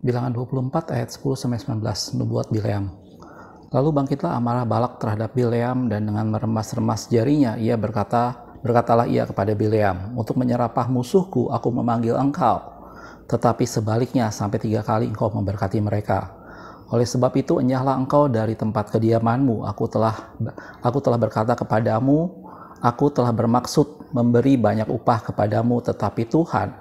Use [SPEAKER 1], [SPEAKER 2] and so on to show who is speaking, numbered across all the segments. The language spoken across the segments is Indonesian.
[SPEAKER 1] Bilangan 24 ayat 10-19, nubuat Bileam. Lalu bangkitlah amarah Balak terhadap Bileam, dan dengan meremas-remas jarinya ia berkatalah ia kepada Bileam, untuk menyerapah musuhku aku memanggil engkau, tetapi sebaliknya sampai 3 kali engkau memberkati mereka. Oleh sebab itu enyahlah engkau dari tempat kediamanmu, aku telah berkata kepadamu, aku telah bermaksud memberi banyak upah kepadamu, tetapi Tuhan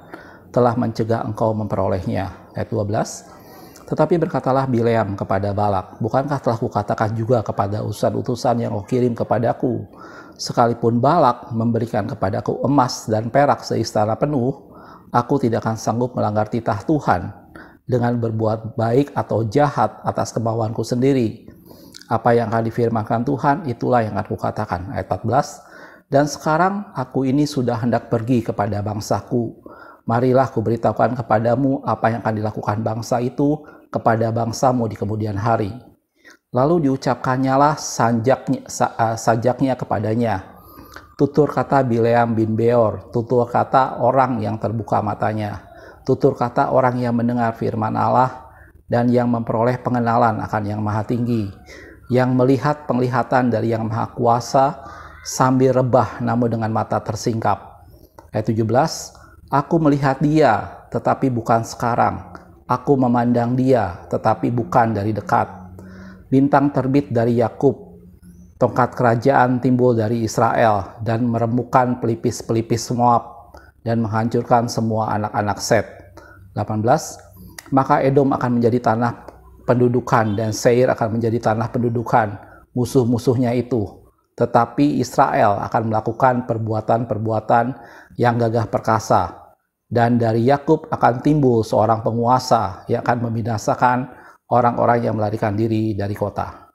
[SPEAKER 1] telah mencegah engkau memperolehnya. Ayat 12. Tetapi berkatalah Bileam kepada Balak, bukankah telah kukatakan juga kepada utusan-utusan yang kau kirim kepadaku, sekalipun Balak memberikan kepadaku emas dan perak seistana penuh, aku tidak akan sanggup melanggar titah Tuhan dengan berbuat baik atau jahat atas kemauanku sendiri. Apa yang akan difirmankan Tuhan, itulah yang akan kukatakan. Ayat 14. Dan sekarang aku ini sudah hendak pergi kepada bangsaku. Marilah kuberitahukan kepadamu apa yang akan dilakukan bangsa itu kepada bangsamu di kemudian hari. Lalu diucapkannyalah sajaknya kepadanya. Tutur kata Bileam bin Beor, tutur kata orang yang terbuka matanya, tutur kata orang yang mendengar firman Allah dan yang memperoleh pengenalan akan Yang Maha Tinggi, yang melihat penglihatan dari Yang Maha Kuasa sambil rebah namun dengan mata tersingkap. Ayat 17. Aku melihat dia, tetapi bukan sekarang. Aku memandang dia, tetapi bukan dari dekat. Bintang terbit dari Yakub, tongkat kerajaan timbul dari Israel, dan meremukkan pelipis-pelipis Moab, dan menghancurkan semua anak-anak Set. 18. Maka Edom akan menjadi tanah pendudukan, dan Seir akan menjadi tanah pendudukan musuh-musuhnya itu. Tetapi Israel akan melakukan perbuatan-perbuatan yang gagah perkasa. Dan dari Yakub akan timbul seorang penguasa yang akan membinasakan orang-orang yang melarikan diri dari kota.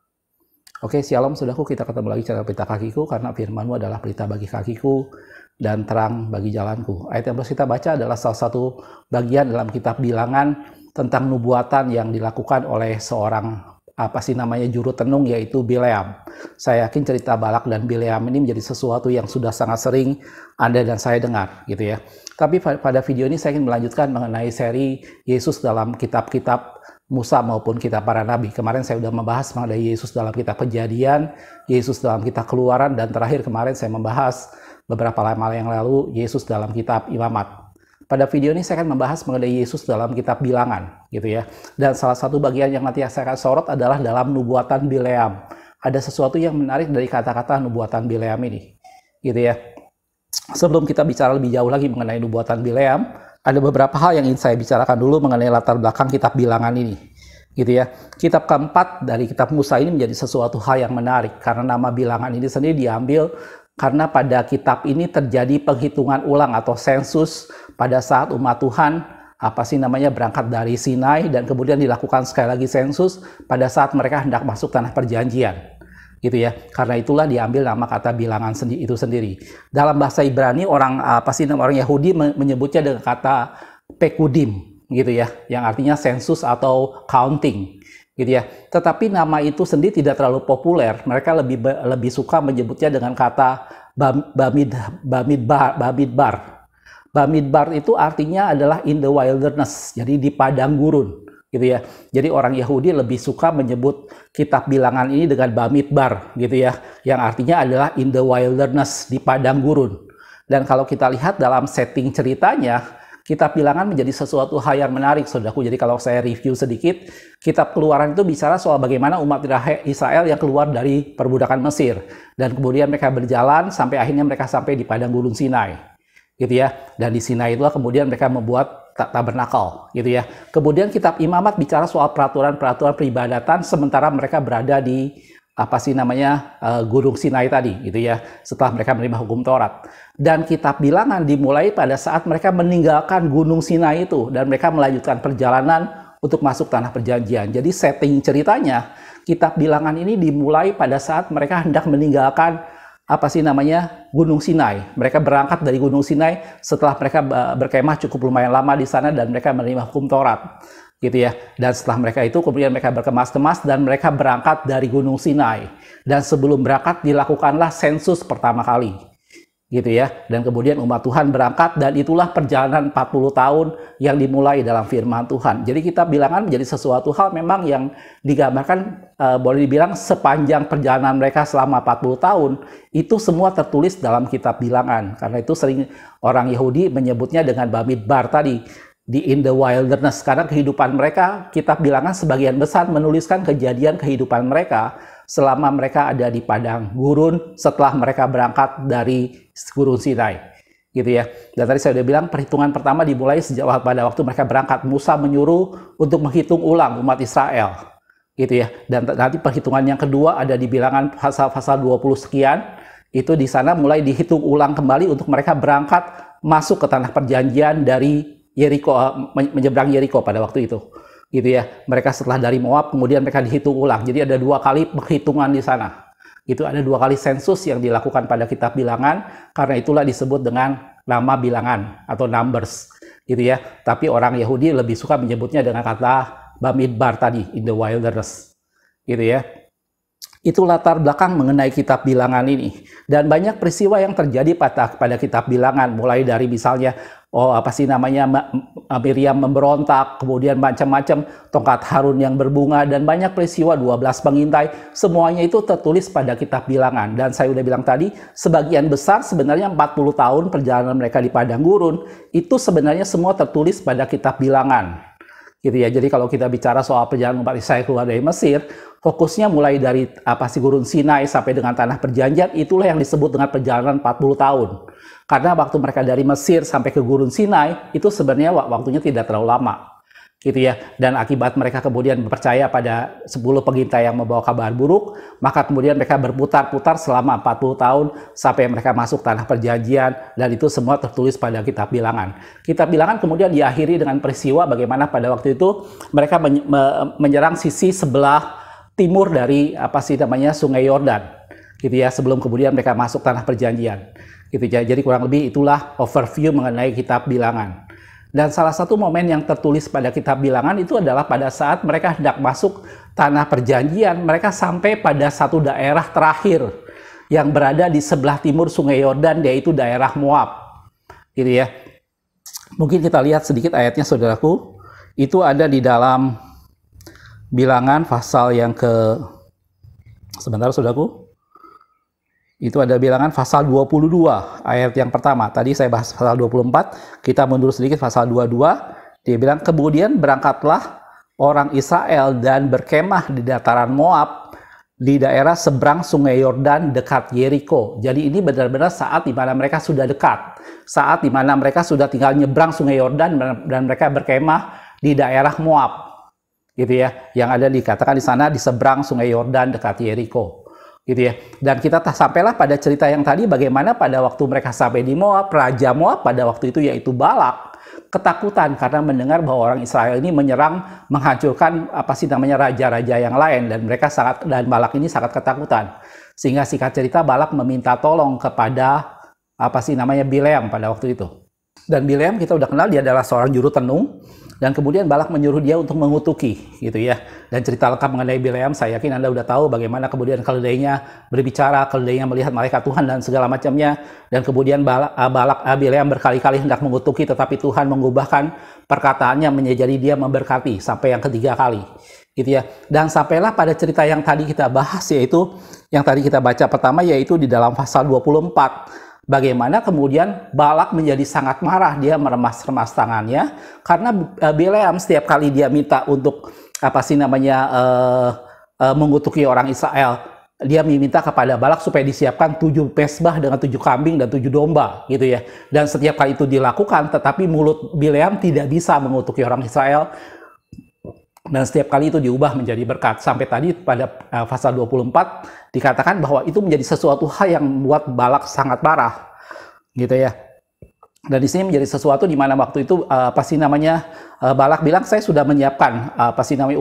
[SPEAKER 1] Oke, shalom saudaraku, kita ketemu lagi channel Pelita Kakiku, karena firman-Mu adalah pelita bagi kakiku dan terang bagi jalanku. Ayat yang harus kita baca adalah salah satu bagian dalam kitab Bilangan tentang nubuatan yang dilakukan oleh seorang juru tenung, yaitu Bileam. Saya yakin cerita Balak dan Bileam ini menjadi sesuatu yang sudah sangat sering Anda dan saya dengar, gitu ya. Tapi pada video ini saya ingin melanjutkan mengenai seri Yesus dalam kitab-kitab Musa maupun kitab para nabi. Kemarin saya sudah membahas mengenai Yesus dalam kitab Kejadian, Yesus dalam kitab Keluaran, dan terakhir kemarin saya membahas beberapa lama yang lalu Yesus dalam kitab Imamat. Pada video ini saya akan membahas mengenai Yesus dalam kitab Bilangan, gitu ya. Dan salah satu bagian yang nanti saya akan sorot adalah dalam nubuatan Bileam. Ada sesuatu yang menarik dari kata-kata nubuatan Bileam ini, gitu ya. Sebelum kita bicara lebih jauh lagi mengenai nubuatan Bileam, ada beberapa hal yang ingin saya bicarakan dulu mengenai latar belakang kitab Bilangan ini, gitu ya. Kitab keempat dari kitab Musa ini menjadi sesuatu hal yang menarik karena nama Bilangan ini sendiri diambil karena pada kitab ini terjadi penghitungan ulang atau sensus pada saat umat Tuhan berangkat dari Sinai, dan kemudian dilakukan sekali lagi sensus pada saat mereka hendak masuk tanah perjanjian, gitu ya. Karena itulah diambil nama kata Bilangan itu sendiri. Dalam bahasa Ibrani orang Yahudi menyebutnya dengan kata pekudim, gitu ya, yang artinya sensus atau counting, gitu ya. Tetapi nama itu sendiri tidak terlalu populer. Mereka lebih suka menyebutnya dengan kata Bamidbar. Bamidbar itu artinya adalah in the wilderness, jadi di padang gurun, gitu ya. Jadi orang Yahudi lebih suka menyebut kitab Bilangan ini dengan Bamidbar, gitu ya, yang artinya adalah in the wilderness, di padang gurun. Dan kalau kita lihat dalam setting ceritanya, kitab Bilangan menjadi sesuatu hal yang menarik, saudaraku. Jadi kalau saya review sedikit, kitab Keluaran itu bicara soal bagaimana umat Israel yang keluar dari perbudakan Mesir, dan kemudian mereka berjalan sampai akhirnya mereka sampai di padang gurun Sinai, gitu ya. Dan di Sinai itulah kemudian mereka membuat tabernakel, gitu ya. Kemudian kitab Imamat bicara soal peraturan-peraturan peribadatan sementara mereka berada di Gunung Sinai tadi, gitu ya, setelah mereka menerima hukum Taurat. Dan kitab Bilangan dimulai pada saat mereka meninggalkan Gunung Sinai itu dan mereka melanjutkan perjalanan untuk masuk tanah perjanjian. Jadi setting ceritanya, kitab Bilangan ini dimulai pada saat mereka hendak meninggalkan Gunung Sinai. Mereka berangkat dari Gunung Sinai setelah mereka berkemah cukup lumayan lama di sana dan mereka menerima hukum Taurat, gitu ya. Dan setelah mereka itu kemudian mereka berkemas-kemas dan mereka berangkat dari Gunung Sinai. Dan sebelum berangkat dilakukanlah sensus pertama kali, gitu ya. Dan kemudian umat Tuhan berangkat, dan itulah perjalanan 40 tahun yang dimulai dalam firman Tuhan. Jadi kitab Bilangan menjadi sesuatu hal memang yang digambarkan, boleh dibilang sepanjang perjalanan mereka selama 40 tahun, itu semua tertulis dalam kitab Bilangan. Karena itu sering orang Yahudi menyebutnya dengan Bamidbar tadi, di in the wilderness, karena kehidupan mereka, kitab Bilangan sebagian besar menuliskan kejadian kehidupan mereka selama mereka ada di padang gurun setelah mereka berangkat dari Gurun Sinai, gitu ya. Dan tadi saya sudah bilang perhitungan pertama dimulai sejak pada waktu mereka berangkat. Musa menyuruh untuk menghitung ulang umat Israel, gitu ya. Dan nanti perhitungan yang kedua ada di Bilangan pasal 20 sekian, itu di sana mulai dihitung ulang kembali untuk mereka berangkat masuk ke tanah perjanjian dari Yeriko, menyeberang Yeriko pada waktu itu, gitu ya. Mereka setelah dari Moab kemudian mereka dihitung ulang. Jadi ada 2 kali penghitungan di sana. Itu ada 2 kali sensus yang dilakukan pada kitab Bilangan, karena itulah disebut dengan nama Bilangan atau Numbers, gitu ya. Tapi orang Yahudi lebih suka menyebutnya dengan kata Bamidbar tadi, in the wilderness, gitu ya. Itu latar belakang mengenai kitab Bilangan ini. Dan banyak peristiwa yang terjadi pada kitab Bilangan, mulai dari misalnya Miriam memberontak, kemudian macam-macam, tongkat Harun yang berbunga, dan banyak peristiwa 12 pengintai, semuanya itu tertulis pada kitab Bilangan. Dan saya udah bilang tadi, sebagian besar sebenarnya 40 tahun perjalanan mereka di padang gurun, itu sebenarnya semua tertulis pada kitab Bilangan, gitu ya. Jadi kalau kita bicara soal perjalanan umat Israel keluar dari Mesir, fokusnya mulai dari Gurun Sinai sampai dengan tanah perjanjian, itulah yang disebut dengan perjalanan 40 tahun. Karena waktu mereka dari Mesir sampai ke Gurun Sinai, itu sebenarnya waktunya tidak terlalu lama, gitu ya. Dan akibat mereka kemudian percaya pada 10 pengintai yang membawa kabar buruk, maka kemudian mereka berputar-putar selama 40 tahun sampai mereka masuk tanah perjanjian, dan itu semua tertulis pada kitab Bilangan. Kitab Bilangan kemudian diakhiri dengan peristiwa bagaimana pada waktu itu mereka menyerang sisi sebelah timur dari Sungai Yordan, gitu ya, sebelum kemudian mereka masuk tanah perjanjian, gitu ya. Jadi kurang lebih itulah overview mengenai kitab Bilangan. Dan salah satu momen yang tertulis pada kitab Bilangan itu adalah pada saat mereka hendak masuk tanah perjanjian, mereka sampai pada satu daerah terakhir yang berada di sebelah timur Sungai Yordan, yaitu daerah Moab, gitu ya. Mungkin kita lihat sedikit ayatnya, saudaraku. Itu ada di dalam Bilangan pasal yang sebentar saudaraku. Itu ada Bilangan pasal 22 ayat yang pertama. Tadi saya bahas pasal 24, kita mundur sedikit pasal 22. Dia bilang, kemudian berangkatlah orang Israel dan berkemah di dataran Moab di daerah seberang Sungai Yordan dekat Yeriko. Jadi ini benar-benar saat di mana mereka sudah dekat, saat di mana mereka sudah tinggal nyebrang Sungai Yordan dan mereka berkemah di daerah Moab, gitu ya, yang ada dikatakan di sana di seberang Sungai Yordan dekat Yeriko, gitu ya. Dan kita sampailah pada cerita yang tadi, bagaimana pada waktu mereka sampai di Moab, raja Moab pada waktu itu yaitu Balak ketakutan karena mendengar bahwa orang Israel ini menyerang, menghancurkan raja-raja yang lain, dan Balak ini sangat ketakutan. Sehingga singkat cerita Balak meminta tolong kepada Bileam pada waktu itu. Dan Bileam kita udah kenal, dia adalah seorang juru tenung. Dan kemudian Balak menyuruh dia untuk mengutuki, gitu ya. Dan cerita lengkap mengenai Bileam, saya yakin Anda udah tahu bagaimana kemudian keledainya berbicara, keledainya melihat malaikat Tuhan dan segala macamnya. Dan kemudian Bileam berkali-kali hendak mengutuki, tetapi Tuhan mengubahkan perkataannya menjadi dia memberkati sampai yang ketiga kali, gitu ya. Dan sampailah pada cerita yang tadi kita bahas, yaitu yang tadi kita baca pertama, yaitu di dalam pasal 24. Bagaimana kemudian Balak menjadi sangat marah, dia meremas-remas tangannya karena Bileam setiap kali dia minta untuk mengutuki orang Israel, dia meminta kepada Balak supaya disiapkan 7 mezbah dengan 7 kambing dan 7 domba, gitu ya. Dan setiap kali itu dilakukan, tetapi mulut Bileam tidak bisa mengutuki orang Israel. Dan setiap kali itu diubah menjadi berkat. Sampai tadi pada pasal 24 dikatakan bahwa itu menjadi sesuatu hal yang membuat Balak sangat marah, gitu ya. Dan di sini menjadi sesuatu di mana waktu itu Balak bilang, saya sudah menyiapkan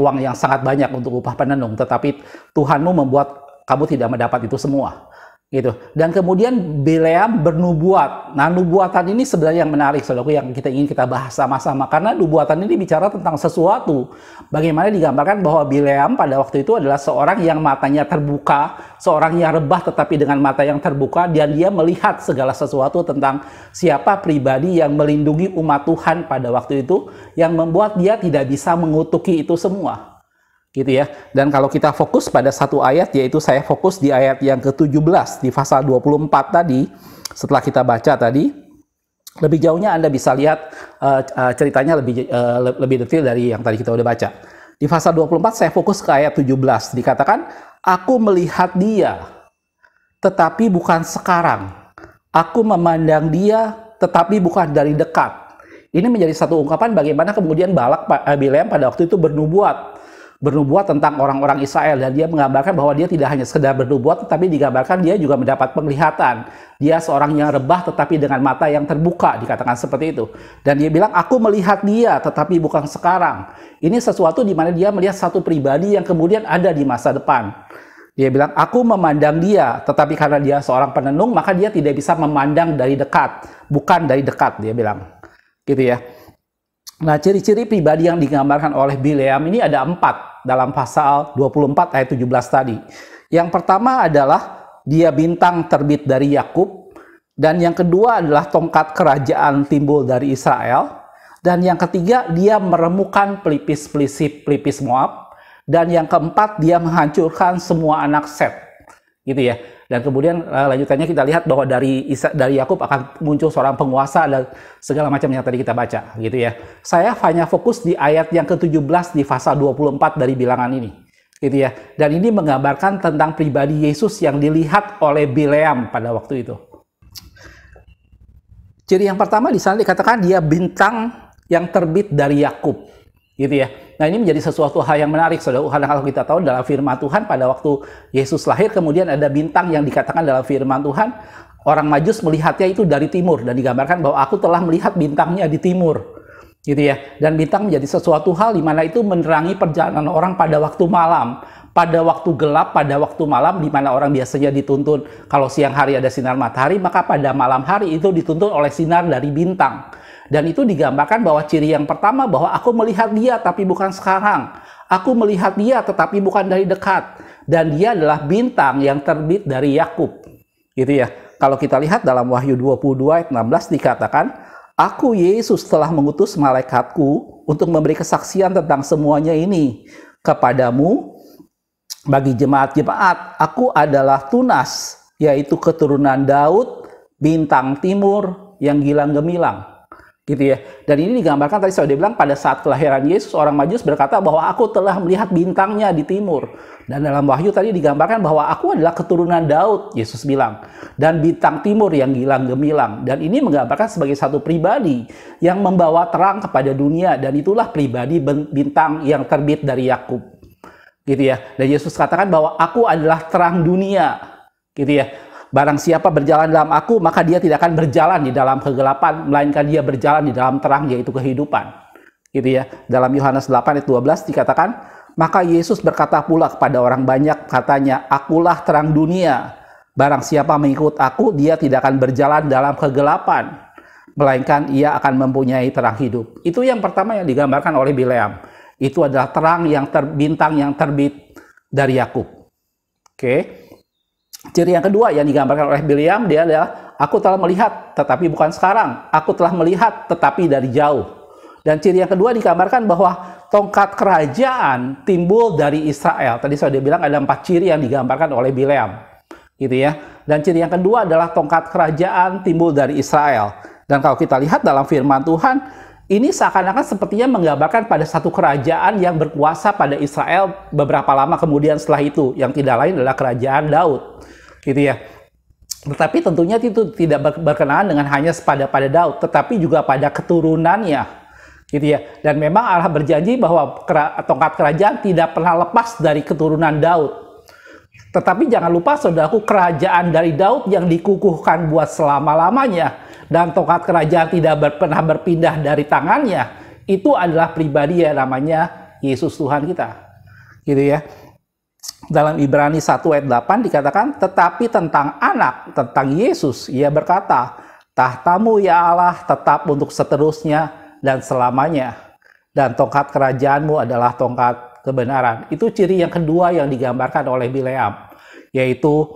[SPEAKER 1] uang yang sangat banyak untuk upah penenung, tetapi Tuhanmu membuat kamu tidak mendapat itu semua, gitu. Dan kemudian Bileam bernubuat. Nah, nubuatan ini sebenarnya yang menarik, saudaraku, yang kita ingin kita bahas sama-sama, karena nubuatan ini bicara tentang sesuatu. Bagaimana digambarkan bahwa Bileam pada waktu itu adalah seorang yang matanya terbuka, seorang yang rebah tetapi dengan mata yang terbuka, dan dia melihat segala sesuatu tentang siapa pribadi yang melindungi umat Tuhan pada waktu itu, yang membuat dia tidak bisa mengutuki itu semua. Gitu ya. Dan kalau kita fokus pada satu ayat, yaitu saya fokus di ayat yang ke-17 di pasal 24 tadi, setelah kita baca tadi, lebih jauhnya Anda bisa lihat ceritanya lebih detail dari yang tadi kita udah baca. Di pasal 24 saya fokus ke ayat 17, dikatakan, "Aku melihat dia, tetapi bukan sekarang. Aku memandang dia, tetapi bukan dari dekat." Ini menjadi satu ungkapan bagaimana kemudian Bileam pada waktu itu bernubuat tentang orang-orang Israel, dan dia menggambarkan bahwa dia tidak hanya sekedar bernubuat, tetapi digambarkan dia juga mendapat penglihatan. Dia seorang yang rebah tetapi dengan mata yang terbuka, dikatakan seperti itu. Dan dia bilang, "Aku melihat dia tetapi bukan sekarang." Ini sesuatu di mana dia melihat satu pribadi yang kemudian ada di masa depan. Dia bilang, "Aku memandang dia, tetapi karena dia seorang penenung, maka dia tidak bisa memandang dari dekat, bukan dari dekat," dia bilang. Gitu ya. Nah, ciri-ciri pribadi yang digambarkan oleh Bileam ini ada 4 dalam pasal 24 ayat 17 tadi. Yang pertama adalah dia bintang terbit dari Yakub, dan yang kedua adalah tongkat kerajaan timbul dari Israel, dan yang ketiga dia meremukan pelipis Moab, dan yang keempat dia menghancurkan semua anak Set. Gitu ya. Dan kemudian lanjutannya kita lihat bahwa dari Yakub akan muncul seorang penguasa dan segala macam yang tadi kita baca, gitu ya. Saya hanya fokus di ayat yang ke-17 di pasal 24 dari bilangan ini, gitu ya. Dan ini menggambarkan tentang pribadi Yesus yang dilihat oleh Bileam pada waktu itu. Ciri yang pertama di sana dikatakan dia bintang yang terbit dari Yakub, gitu ya. Nah, ini menjadi sesuatu hal yang menarik, saudara. Karena kalau kita tahu dalam firman Tuhan pada waktu Yesus lahir, kemudian ada bintang yang dikatakan dalam firman Tuhan, orang Majus melihatnya itu dari timur, dan digambarkan bahwa aku telah melihat bintangnya di timur, gitu ya. Dan bintang menjadi sesuatu hal di mana itu menerangi perjalanan orang pada waktu malam, pada waktu gelap, pada waktu malam, di mana orang biasanya dituntun kalau siang hari ada sinar matahari, maka pada malam hari itu dituntun oleh sinar dari bintang. Dan itu digambarkan bahwa ciri yang pertama bahwa aku melihat dia tapi bukan sekarang. Aku melihat dia tetapi bukan dari dekat. Dan dia adalah bintang yang terbit dari Yakub. Gitu ya. Kalau kita lihat dalam Wahyu 22 ayat 16 dikatakan, "Aku Yesus telah mengutus malaikatku untuk memberi kesaksian tentang semuanya ini kepadamu bagi jemaat-jemaat. Aku adalah Tunas, yaitu keturunan Daud, bintang timur yang gilang gemilang." Gitu ya. Dan ini digambarkan tadi saya sudah bilang pada saat kelahiran Yesus, orang Majus berkata bahwa aku telah melihat bintangnya di timur. Dan dalam Wahyu tadi digambarkan bahwa aku adalah keturunan Daud, Yesus bilang, dan bintang timur yang gilang gemilang. Dan ini menggambarkan sebagai satu pribadi yang membawa terang kepada dunia, dan itulah pribadi bintang yang terbit dari Yakub. Gitu ya. Dan Yesus katakan bahwa aku adalah terang dunia. Gitu ya. Barang siapa berjalan dalam aku, maka dia tidak akan berjalan di dalam kegelapan, melainkan dia berjalan di dalam terang, yaitu kehidupan. Gitu ya. Dalam Yohanes 8 ayat 12 dikatakan, "Maka Yesus berkata pula kepada orang banyak, katanya, akulah terang dunia. Barang siapa mengikut aku, dia tidak akan berjalan dalam kegelapan, melainkan ia akan mempunyai terang hidup." Itu yang pertama yang digambarkan oleh Bileam. Itu adalah terang bintang yang terbit dari Yakub. Oke. Ciri yang kedua yang digambarkan oleh Bileam, dia adalah aku telah melihat tetapi bukan sekarang. Aku telah melihat tetapi dari jauh. Dan ciri yang kedua digambarkan bahwa tongkat kerajaan timbul dari Israel. Tadi saya sudah bilang ada 4 ciri yang digambarkan oleh Bileam. Gitu ya. Dan ciri yang kedua adalah tongkat kerajaan timbul dari Israel. Dan kalau kita lihat dalam firman Tuhan, ini seakan-akan sepertinya menggambarkan pada satu kerajaan yang berkuasa pada Israel beberapa lama kemudian setelah itu, yang tidak lain adalah kerajaan Daud. Gitu ya. Tetapi tentunya itu tidak berkenaan dengan hanya pada Daud, tetapi juga pada keturunannya. Gitu ya. Dan memang Allah berjanji bahwa tongkat kerajaan tidak pernah lepas dari keturunan Daud. Tetapi jangan lupa saudaraku, kerajaan dari Daud yang dikukuhkan buat selama-lamanya, dan tongkat kerajaan tidak pernah berpindah dari tangannya, itu adalah pribadi yang namanya Yesus Tuhan kita. Gitu ya. Dalam Ibrani 1 ayat 8 dikatakan, tetapi tentang anak, tentang Yesus, ia berkata, tahtamu ya Allah tetap untuk seterusnya dan selamanya. Dan tongkat kerajaanmu adalah tongkat kebenaran. Itu ciri yang kedua yang digambarkan oleh Bileam, yaitu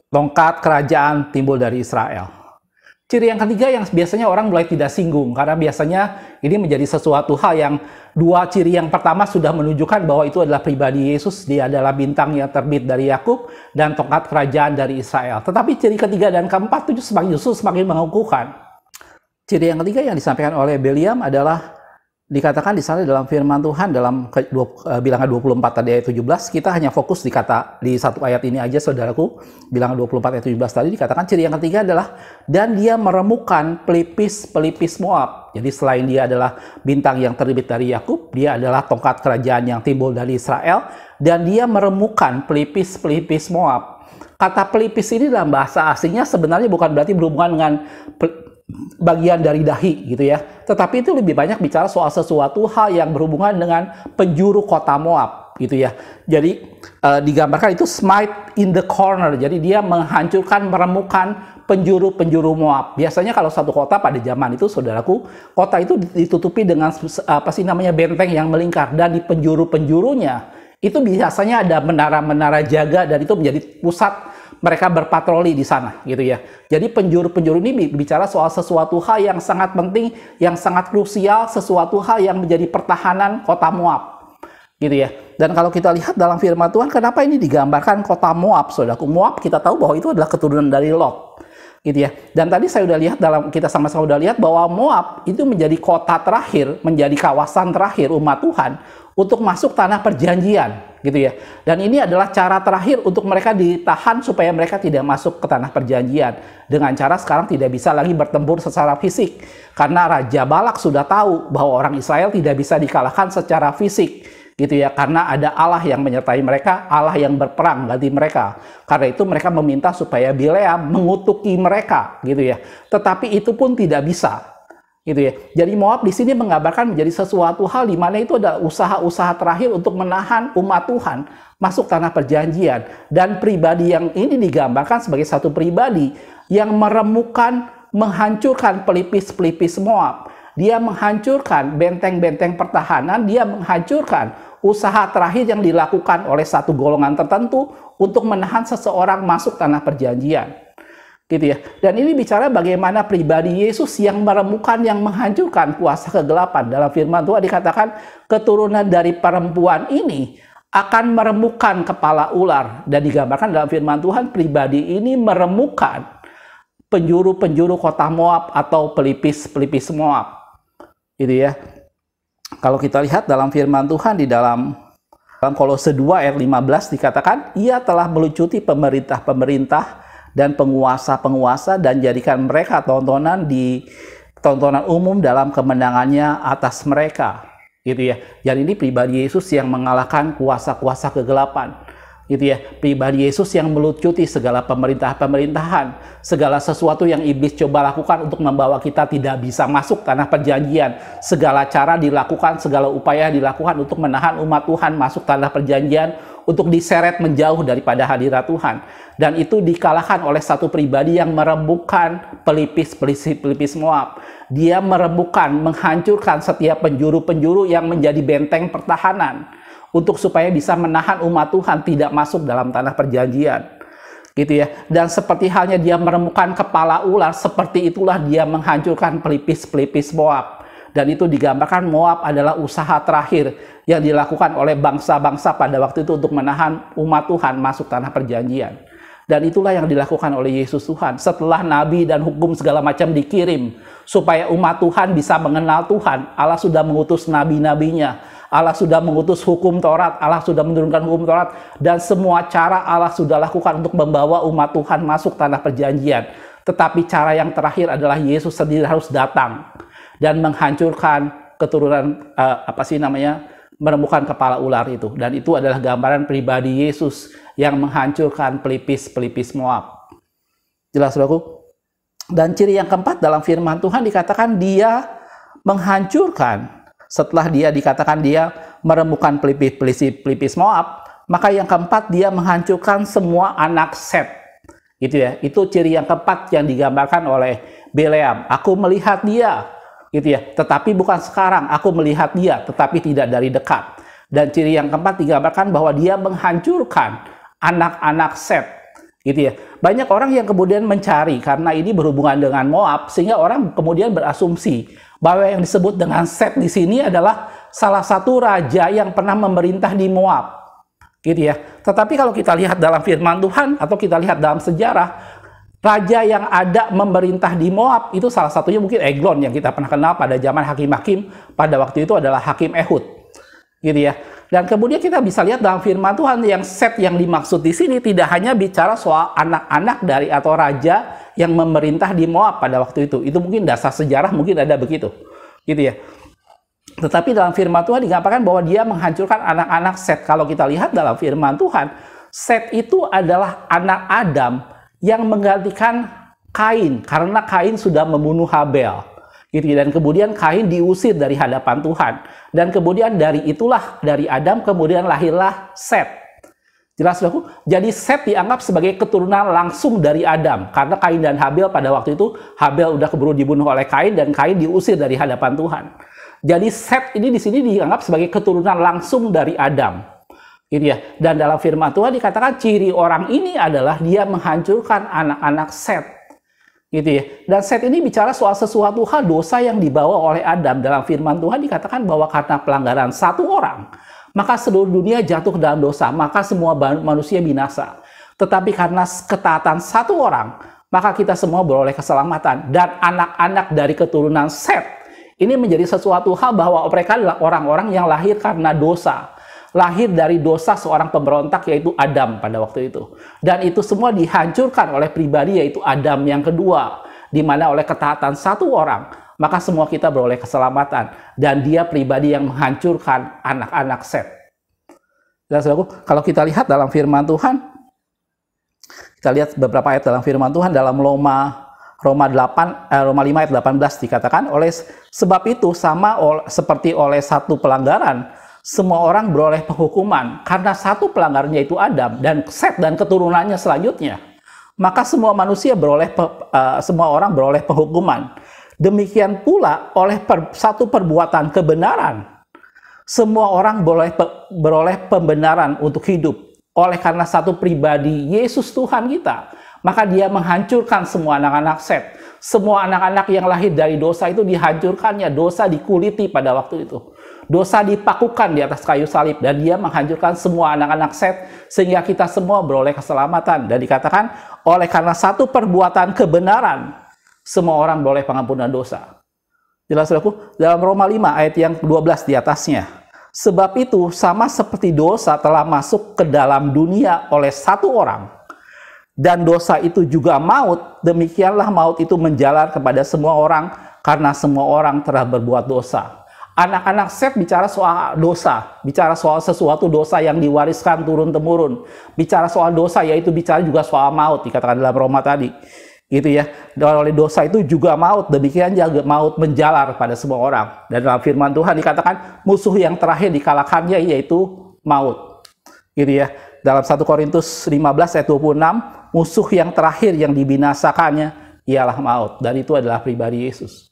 [SPEAKER 1] tongkat kerajaan timbul dari Israel. Ciri yang ketiga yang biasanya orang mulai tidak singgung, karena biasanya ini menjadi sesuatu hal yang dua ciri yang pertama sudah menunjukkan bahwa itu adalah pribadi Yesus, dia adalah bintang yang terbit dari Yakub dan tongkat kerajaan dari Israel. Tetapi ciri ketiga dan keempat itu justru semakin mengukuhkan. Ciri yang ketiga yang disampaikan oleh Bileam adalah dikatakan di sana dalam firman Tuhan dalam Bilangan 24 tadi ayat 17, kita hanya fokus di satu ayat ini aja saudaraku. Bilangan 24 ayat 17 tadi dikatakan ciri yang ketiga adalah dan dia meremukkan pelipis Moab. Jadi selain dia adalah bintang yang terbit dari Yakub, dia adalah tongkat kerajaan yang timbul dari Israel dan dia meremukkan pelipis Moab. Kata pelipis ini dalam bahasa asingnya sebenarnya bukan berarti berhubungan dengan bagian dari dahi gitu ya, tetapi itu lebih banyak bicara soal sesuatu hal yang berhubungan dengan penjuru kota Moab gitu ya. Jadi digambarkan itu smite in the corner, jadi dia menghancurkan, meremukkan penjuru Moab. Biasanya kalau satu kota pada zaman itu saudaraku, kota itu ditutupi dengan benteng yang melingkar, dan di penjuru-penjurunya itu biasanya ada menara-menara jaga, dan itu menjadi pusat mereka berpatroli di sana gitu ya. Jadi penjuru-penjuru ini bicara soal sesuatu hal yang sangat penting, yang sangat krusial, sesuatu hal yang menjadi pertahanan kota Moab gitu ya. Dan kalau kita lihat dalam firman Tuhan, kenapa ini digambarkan kota Moab, saudaraku? Moab kita tahu bahwa itu adalah keturunan dari Lot gitu ya. Dan tadi saya udah lihat, kita sama-sama udah lihat bahwa Moab itu menjadi kota terakhir, menjadi kawasan terakhir umat Tuhan untuk masuk tanah perjanjian gitu ya. Dan ini adalah cara terakhir untuk mereka ditahan supaya mereka tidak masuk ke tanah perjanjian, dengan cara sekarang tidak bisa lagi bertempur secara fisik, karena Raja Balak sudah tahu bahwa orang Israel tidak bisa dikalahkan secara fisik gitu ya, karena ada Allah yang menyertai mereka, Allah yang berperang ganti mereka. Karena itu mereka meminta supaya Bileam mengutuki mereka gitu ya. Tetapi itu pun tidak bisa gitu ya. Jadi Moab di sini menggambarkan menjadi sesuatu hal di mana itu adalah usaha-usaha terakhir untuk menahan umat Tuhan masuk tanah perjanjian. Dan pribadi yang ini digambarkan sebagai satu pribadi yang meremukkan, menghancurkan pelipis Moab. Dia menghancurkan benteng-benteng pertahanan, dia menghancurkan usaha terakhir yang dilakukan oleh satu golongan tertentu untuk menahan seseorang masuk tanah perjanjian. Gitu ya. Dan ini bicara bagaimana pribadi Yesus yang meremukkan, yang menghancurkan kuasa kegelapan. Dalam firman Tuhan dikatakan keturunan dari perempuan ini akan meremukkan kepala ular. Dan digambarkan dalam firman Tuhan pribadi ini meremukkan penjuru-penjuru kota Moab atau pelipis Moab. Gitu ya. Kalau kita lihat dalam firman Tuhan di dalam Kolose 2 ayat 15 dikatakan, ia telah melucuti pemerintah-pemerintah dan penguasa-penguasa dan jadikan mereka tontonan umum dalam kemenangannya atas mereka gitu ya. Jadi ini pribadi Yesus yang mengalahkan kuasa-kuasa kegelapan gitu ya. Pribadi Yesus yang melucuti segala pemerintahan, segala sesuatu yang iblis coba lakukan untuk membawa kita tidak bisa masuk tanah perjanjian. Segala cara dilakukan, segala upaya dilakukan untuk menahan umat Tuhan masuk tanah perjanjian, untuk diseret menjauh daripada hadirat Tuhan. Dan itu dikalahkan oleh satu pribadi yang meremukkan pelipis Moab. Dia meremukkan, menghancurkan setiap penjuru-penjuru yang menjadi benteng pertahanan untuk supaya bisa menahan umat Tuhan tidak masuk dalam tanah perjanjian. Gitu ya. Dan seperti halnya dia meremukkan kepala ular, seperti itulah dia menghancurkan pelipis Moab. Dan itu digambarkan Moab adalah usaha terakhir yang dilakukan oleh bangsa-bangsa pada waktu itu untuk menahan umat Tuhan masuk tanah perjanjian. Dan itulah yang dilakukan oleh Yesus Tuhan. Setelah nabi dan hukum segala macam dikirim supaya umat Tuhan bisa mengenal Tuhan, Allah sudah mengutus nabi-nabinya, Allah sudah mengutus hukum Taurat, Allah sudah menurunkan hukum Taurat, dan semua cara Allah sudah lakukan untuk membawa umat Tuhan masuk tanah perjanjian. Tetapi cara yang terakhir adalah Yesus sendiri harus datang dan menghancurkan keturunan meremukkan kepala ular itu. Dan itu adalah gambaran pribadi Yesus yang menghancurkan pelipis Moab. Jelas, saudaraku? Dan ciri yang keempat dalam firman Tuhan dikatakan dia menghancurkan. Setelah dia dikatakan dia meremukkan pelipis Moab, Maka yang keempat, dia menghancurkan semua anak Set. Gitu ya. Itu ciri yang keempat yang digambarkan oleh Bileam. Aku melihat dia, gitu ya. Tetapi bukan sekarang. Aku melihat dia, tetapi tidak dari dekat. Dan ciri yang keempat digambarkan bahwa dia menghancurkan anak-anak Set. Gitu ya. Banyak orang yang kemudian mencari karena ini berhubungan dengan Moab, sehingga orang kemudian berasumsi bahwa yang disebut dengan Set di sini adalah salah satu raja yang pernah memerintah di Moab. Gitu ya. Tetapi kalau kita lihat dalam firman Tuhan atau kita lihat dalam sejarah, raja yang ada memerintah di Moab itu salah satunya mungkin Eglon yang kita pernah kenal pada zaman hakim-hakim pada waktu itu adalah Hakim Ehud. Gitu ya. Dan kemudian kita bisa lihat dalam firman Tuhan yang Set yang dimaksud di sini tidak hanya bicara soal anak-anak dari atau raja yang memerintah di Moab pada waktu itu. Itu mungkin dasar sejarah mungkin ada begitu. Gitu ya. Tetapi dalam firman Tuhan digambarkan bahwa dia menghancurkan anak-anak Set. Kalau kita lihat dalam firman Tuhan, Set itu adalah anak Adam yang menggantikan Kain karena Kain sudah membunuh Habel. Gitu. Dan kemudian Kain diusir dari hadapan Tuhan. Dan kemudian dari itulah, dari Adam kemudian lahirlah Set. Jelas saudaraku? Jadi Set dianggap sebagai keturunan langsung dari Adam. Karena Kain dan Habel pada waktu itu, Habel udah keburu dibunuh oleh Kain dan Kain diusir dari hadapan Tuhan. Jadi Set ini di sini dianggap sebagai keturunan langsung dari Adam. Gitu ya. Dan dalam firman Tuhan dikatakan ciri orang ini adalah dia menghancurkan anak-anak Set. Gitu ya. Dan Set ini bicara soal sesuatu hal dosa yang dibawa oleh Adam. Dalam firman Tuhan dikatakan bahwa karena pelanggaran satu orang, maka seluruh dunia jatuh ke dalam dosa, maka semua manusia binasa. Tetapi karena ketaatan satu orang, maka kita semua beroleh keselamatan. Dan anak-anak dari keturunan Set ini menjadi sesuatu hal bahwa mereka adalah orang-orang yang lahir karena dosa. Lahir dari dosa seorang pemberontak yaitu Adam pada waktu itu. Dan itu semua dihancurkan oleh pribadi yaitu Adam yang kedua. Di mana oleh ketaatan satu orang, maka semua kita beroleh keselamatan. Dan dia pribadi yang menghancurkan anak-anak Set. Dan saudaraku, kalau kita lihat dalam firman Tuhan, kita lihat beberapa ayat dalam firman Tuhan dalam Roma 5 ayat 18 dikatakan, oleh sebab itu sama seperti oleh satu pelanggaran semua orang beroleh penghukuman karena satu pelanggarnya itu Adam dan Set dan keturunannya selanjutnya, maka semua manusia semua orang beroleh penghukuman. Demikian pula oleh satu perbuatan kebenaran semua orang beroleh pembenaran untuk hidup oleh karena satu pribadi Yesus Tuhan kita. Maka dia menghancurkan semua anak-anak Set. Semua anak-anak yang lahir dari dosa itu dihancurkannya. Dosa dikuliti pada waktu itu. Dosa dipakukan di atas kayu salib. Dan dia menghancurkan semua anak-anak Set. Sehingga kita semua beroleh keselamatan. Dan dikatakan, oleh karena satu perbuatan kebenaran, semua orang beroleh pengampunan dosa. Jelas saudaraku? Dalam Roma 5 ayat yang 12 di atasnya. Sebab itu sama seperti dosa telah masuk ke dalam dunia oleh satu orang. Dan dosa itu juga maut, demikianlah maut itu menjalar kepada semua orang, karena semua orang telah berbuat dosa. Anak-anak Set bicara soal dosa, bicara soal sesuatu dosa yang diwariskan turun-temurun. Bicara soal dosa, yaitu bicara juga soal maut, dikatakan dalam Roma tadi. Gitu ya, dan oleh dosa itu juga maut, demikian juga maut menjalar pada semua orang. Dan dalam firman Tuhan dikatakan, musuh yang terakhir dikalahkannya yaitu maut. Gitu ya, dalam 1 Korintus 15 ayat 26, musuh yang terakhir yang dibinasakannya ialah maut. Dan itu adalah pribadi Yesus.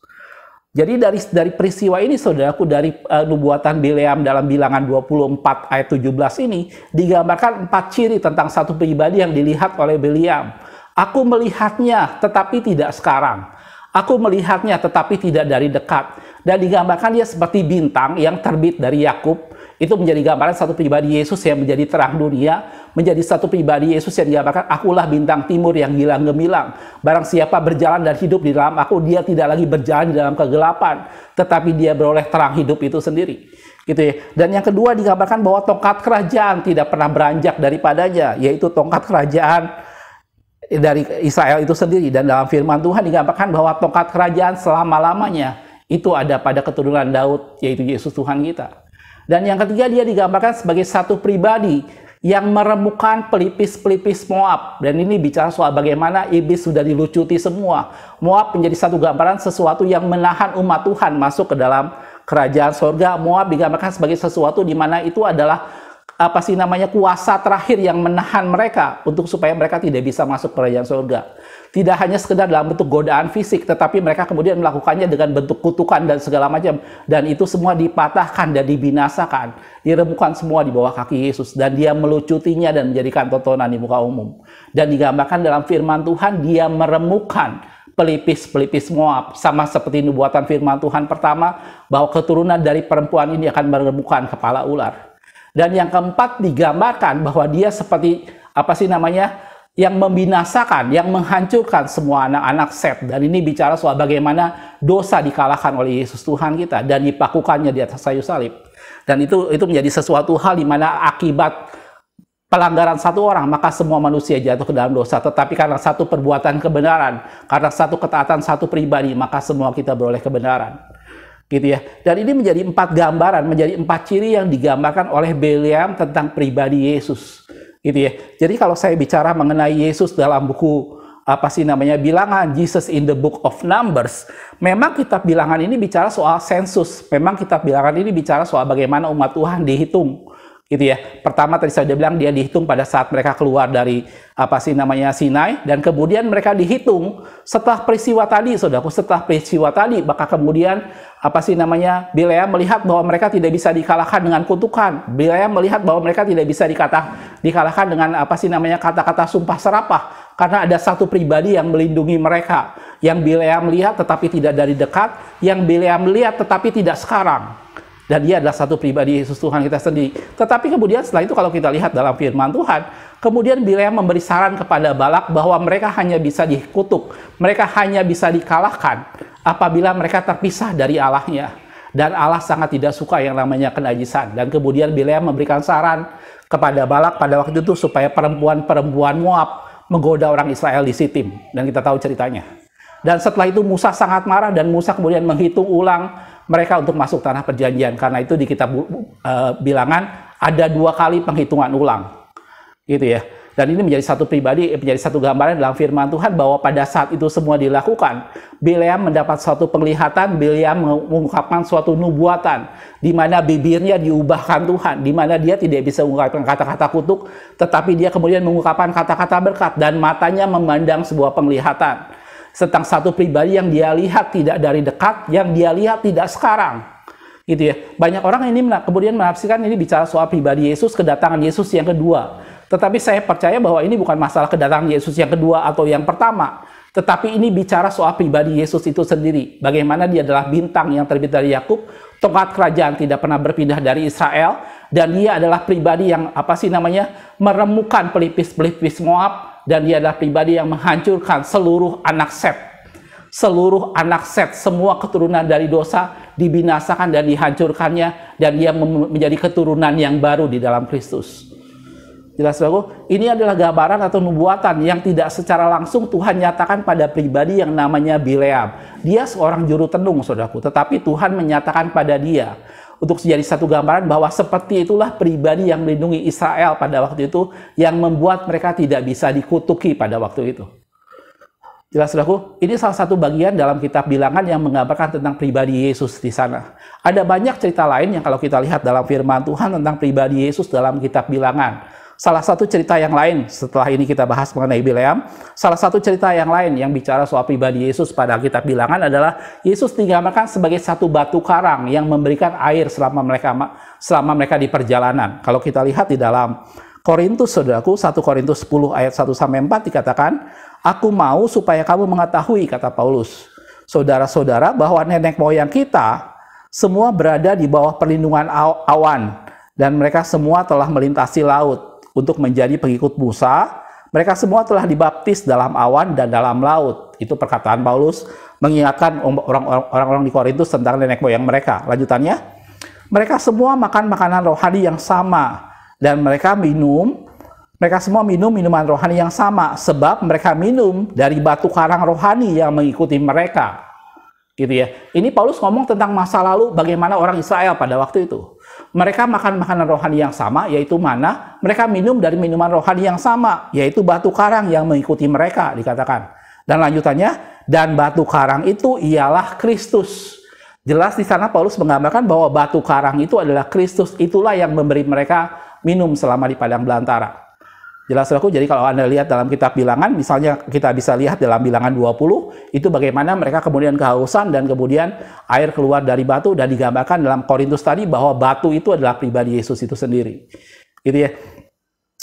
[SPEAKER 1] Jadi dari peristiwa ini saudaraku, dari nubuatan Bileam dalam bilangan 24 ayat 17 ini digambarkan 4 ciri tentang satu pribadi yang dilihat oleh Bileam. Aku melihatnya tetapi tidak sekarang. Aku melihatnya tetapi tidak dari dekat. Dan digambarkan dia seperti bintang yang terbit dari Yakub. Itu menjadi gambaran satu pribadi Yesus yang menjadi terang dunia, menjadi satu pribadi Yesus yang digambarkan, akulah bintang timur yang gilang gemilang. Barang siapa berjalan dan hidup di dalam aku, dia tidak lagi berjalan di dalam kegelapan, tetapi dia beroleh terang hidup itu sendiri. Gitu ya. Dan yang kedua digambarkan bahwa tongkat kerajaan tidak pernah beranjak daripadanya, yaitu tongkat kerajaan dari Israel itu sendiri. Dan dalam firman Tuhan digambarkan bahwa tongkat kerajaan selama-lamanya itu ada pada keturunan Daud, yaitu Yesus Tuhan kita. Dan yang ketiga dia digambarkan sebagai satu pribadi yang meremukkan pelipis-pelipis Moab. Dan ini bicara soal bagaimana iblis sudah dilucuti semua. Moab menjadi satu gambaran sesuatu yang menahan umat Tuhan masuk ke dalam kerajaan sorga. Moab digambarkan sebagai sesuatu di mana itu adalah kuasa terakhir yang menahan mereka untuk supaya mereka tidak bisa masuk kerajaan surga. Tidak hanya sekedar dalam bentuk godaan fisik, tetapi mereka kemudian melakukannya dengan bentuk kutukan dan segala macam. Dan itu semua dipatahkan dan dibinasakan, diremukkan semua di bawah kaki Yesus. Dan dia melucutinya dan menjadikan tontonan di muka umum. Dan digambarkan dalam firman Tuhan, dia meremukkan pelipis-pelipis Moab. Sama seperti nubuatan firman Tuhan pertama, bahwa keturunan dari perempuan ini akan meremukkan kepala ular. Dan yang keempat digambarkan bahwa dia seperti yang membinasakan, yang menghancurkan semua anak-anak Set. Dan ini bicara soal bagaimana dosa dikalahkan oleh Yesus Tuhan kita dan dipakukannya di atas kayu salib. Dan itu menjadi sesuatu hal di mana akibat pelanggaran satu orang, maka semua manusia jatuh ke dalam dosa. Tetapi karena satu perbuatan kebenaran, karena satu ketaatan satu pribadi, maka semua kita beroleh kebenaran. Gitu ya. Dan ini menjadi 4 gambaran, menjadi 4 ciri yang digambarkan oleh Bileam tentang pribadi Yesus. Gitu ya. Jadi kalau saya bicara mengenai Yesus dalam buku Bilangan, Jesus in the Book of Numbers, memang kitab Bilangan ini bicara soal sensus. Memang kitab Bilangan ini bicara soal bagaimana umat Tuhan dihitung. Gitu ya. Pertama tadi saya sudah bilang dia dihitung pada saat mereka keluar dari Sinai, dan kemudian mereka dihitung setelah peristiwa tadi, saudaraku, setelah peristiwa tadi, maka kemudian Bileam melihat bahwa mereka tidak bisa dikalahkan dengan kutukan. Bileam melihat bahwa mereka tidak bisa dikalahkan dengan kata-kata sumpah serapah, karena ada satu pribadi yang melindungi mereka, yang Bileam lihat tetapi tidak dari dekat, yang Bileam lihat tetapi tidak sekarang. Dan dia adalah satu pribadi Yesus Tuhan kita sendiri. Tetapi kemudian setelah itu kalau kita lihat dalam firman Tuhan, kemudian Bileam memberi saran kepada Balak bahwa mereka hanya bisa dikutuk, mereka hanya bisa dikalahkan apabila mereka terpisah dari Allahnya. Dan Allah sangat tidak suka yang namanya kenajisan. Dan kemudian Bileam memberikan saran kepada Balak pada waktu itu supaya perempuan-perempuan Moab menggoda orang Israel di Sitim. Dan kita tahu ceritanya. Dan setelah itu Musa sangat marah dan Musa kemudian menghitung ulang mereka untuk masuk tanah perjanjian. Karena itu di kitab Bilangan ada 2 kali penghitungan ulang. Gitu ya. Dan ini menjadi satu pribadi, menjadi satu gambaran dalam firman Tuhan bahwa pada saat itu semua dilakukan, Bileam mendapat suatu penglihatan, Bileam mengungkapkan suatu nubuatan, di mana bibirnya diubahkan Tuhan, di mana dia tidak bisa mengungkapkan kata-kata kutuk, tetapi dia kemudian mengungkapkan kata-kata berkat, dan matanya memandang sebuah penglihatan tentang satu pribadi yang dia lihat tidak dari dekat, yang dia lihat tidak sekarang. Gitu ya. Banyak orang ini kemudian menafsirkan ini bicara soal pribadi Yesus, kedatangan Yesus yang kedua. Tetapi saya percaya bahwa ini bukan masalah kedatangan Yesus yang kedua atau yang pertama. Tetapi ini bicara soal pribadi Yesus itu sendiri. Bagaimana dia adalah bintang yang terbit dari Yakub, tongkat kerajaan tidak pernah berpindah dari Israel, dan dia adalah pribadi yang meremukkan pelipis-pelipis Moab, dan dia adalah pribadi yang menghancurkan seluruh anak Set. Seluruh anak Set, semua keturunan dari dosa dibinasakan dan dihancurkannya, dan dia menjadi keturunan yang baru di dalam Kristus. Jelas, saudaraku, ini adalah gambaran atau nubuatan yang tidak secara langsung Tuhan nyatakan pada pribadi yang namanya Bileam. Dia seorang juru tenung, saudaraku, tetapi Tuhan menyatakan pada dia untuk menjadi satu gambaran bahwa seperti itulah pribadi yang melindungi Israel pada waktu itu, yang membuat mereka tidak bisa dikutuki pada waktu itu. Jelas, saudaraku, ini salah satu bagian dalam kitab Bilangan yang menggambarkan tentang pribadi Yesus di sana. Ada banyak cerita lain yang kalau kita lihat dalam firman Tuhan tentang pribadi Yesus dalam kitab Bilangan. Salah satu cerita yang lain, setelah ini kita bahas mengenai Bileam, salah satu cerita yang lain yang bicara soal pribadi Yesus pada kitab Bilangan adalah Yesus digambarkan sebagai satu batu karang yang memberikan air selama mereka di perjalanan. Kalau kita lihat di dalam Korintus, saudaraku, 1 Korintus 10 ayat 1-4 dikatakan, "Aku mau supaya kamu mengetahui," kata Paulus, "saudara-saudara, bahwa nenek moyang kita semua berada di bawah perlindungan awan, dan mereka semua telah melintasi laut untuk menjadi pengikut Musa. Mereka semua telah dibaptis dalam awan dan dalam laut." Itu perkataan Paulus mengingatkan orang-orang di Korintus tentang nenek moyang mereka. Lanjutannya, "Mereka semua makan makanan rohani yang sama, dan mereka semua minum minuman rohani yang sama, sebab mereka minum dari batu karang rohani yang mengikuti mereka." Gitu ya. Ini Paulus ngomong tentang masa lalu bagaimana orang Israel pada waktu itu. Mereka makan makanan rohani yang sama, yaitu mana? Mereka minum dari minuman rohani yang sama, yaitu batu karang yang mengikuti mereka, dikatakan. Dan lanjutannya, dan batu karang itu ialah Kristus. Jelas di sana Paulus menggambarkan bahwa batu karang itu adalah Kristus. Itulah yang memberi mereka minum selama di padang belantara. Jelas saudaraku, jadi kalau Anda lihat dalam kitab Bilangan, misalnya kita bisa lihat dalam Bilangan 20, itu bagaimana mereka kemudian kehausan dan kemudian air keluar dari batu, dan digambarkan dalam Korintus tadi bahwa batu itu adalah pribadi Yesus itu sendiri. Gitu ya.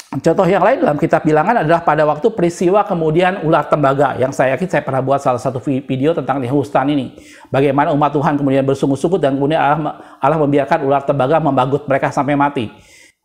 [SPEAKER 1] Contoh yang lain dalam kitab Bilangan adalah pada waktu peristiwa kemudian ular tembaga, yang saya yakin saya pernah buat salah satu video tentang Nehustan ini. Bagaimana umat Tuhan kemudian bersungut-sungut dan kemudian Allah membiarkan ular tembaga membagut mereka sampai mati.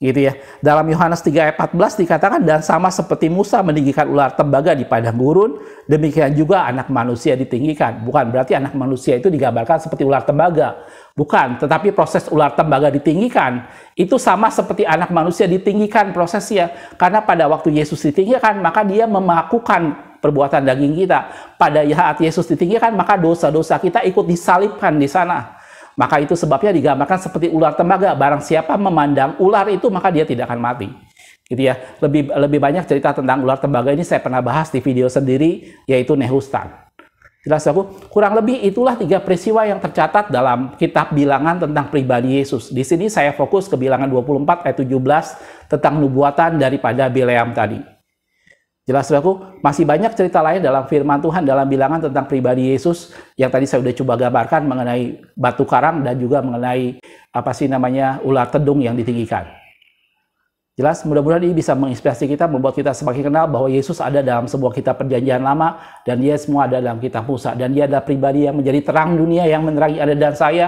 [SPEAKER 1] Gitu ya. Dalam Yohanes 3 ayat 14 dikatakan, dan sama seperti Musa meninggikan ular tembaga di padang gurun, demikian juga anak manusia ditinggikan. Bukan berarti anak manusia itu digambarkan seperti ular tembaga. Bukan, tetapi proses ular tembaga ditinggikan itu sama seperti anak manusia ditinggikan prosesnya. Karena pada waktu Yesus ditinggikan, maka dia melakukan perbuatan daging kita. Pada saat Yesus ditinggikan, maka dosa-dosa kita ikut disalibkan di sana. Maka itu sebabnya digambarkan seperti ular tembaga. Barang siapa memandang ular itu, maka dia tidak akan mati. Gitu ya. Lebih banyak cerita tentang ular tembaga ini saya pernah bahas di video sendiri, yaitu Nehustan. Jelas aku? Kurang lebih itulah 3 peristiwa yang tercatat dalam kitab Bilangan tentang pribadi Yesus. Di sini saya fokus ke Bilangan 24 ayat 17 tentang nubuatan daripada Bileam tadi. Jelas saudaraku, masih banyak cerita lain dalam firman Tuhan dalam Bilangan tentang pribadi Yesus yang tadi saya sudah coba gambarkan mengenai batu karang dan juga mengenai ular tedung yang ditinggikan. Jelas, mudah-mudahan ini bisa menginspirasi kita, membuat kita semakin kenal bahwa Yesus ada dalam sebuah kitab perjanjian lama dan dia semua ada dalam kitab Musa, dan dia adalah pribadi yang menjadi terang dunia yang menerangi Anda dan saya.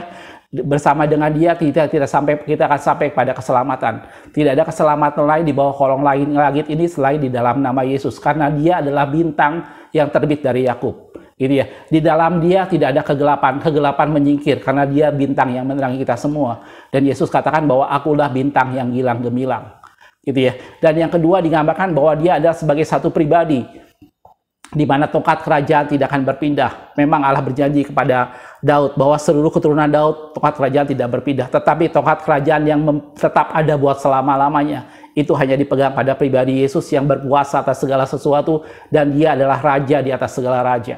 [SPEAKER 1] Bersama dengan dia kita akan sampai pada keselamatan. Tidak ada keselamatan lain di bawah kolong langit ini selain di dalam nama Yesus, karena dia adalah bintang yang terbit dari Yakub. Gitu ya. Di dalam dia tidak ada kegelapan menyingkir karena dia bintang yang menerangi kita semua. Dan Yesus katakan bahwa akulah bintang yang gilang gemilang. Gitu ya. Dan yang kedua digambarkan bahwa dia adalah sebagai satu pribadi di mana tongkat kerajaan tidak akan berpindah. Memang Allah berjanji kepada Daud bahwa seluruh keturunan Daud tongkat kerajaan tidak berpindah, tetapi tongkat kerajaan yang tetap ada buat selama-lamanya itu hanya dipegang pada pribadi Yesus yang berkuasa atas segala sesuatu, dan dia adalah raja di atas segala raja.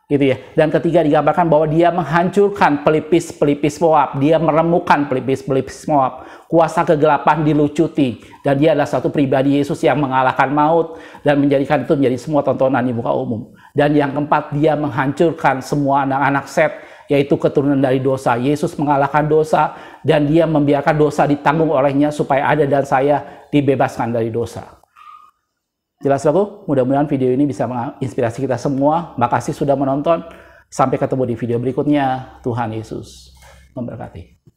[SPEAKER 1] Gitu ya. Dan ketiga digambarkan bahwa dia menghancurkan pelipis-pelipis Moab, dia meremukkan pelipis-pelipis Moab. Kuasa kegelapan dilucuti, dan dia adalah satu pribadi Yesus yang mengalahkan maut dan menjadikan itu menjadi semua tontonan di muka umum. Dan yang keempat, dia menghancurkan semua anak-anak Set, yaitu keturunan dari dosa. Yesus mengalahkan dosa dan dia membiarkan dosa ditanggung olehnya supaya Anda dan saya dibebaskan dari dosa. Jelas aku? Mudah-mudahan video ini bisa menginspirasi kita semua. Makasih sudah menonton. Sampai ketemu di video berikutnya. Tuhan Yesus memberkati.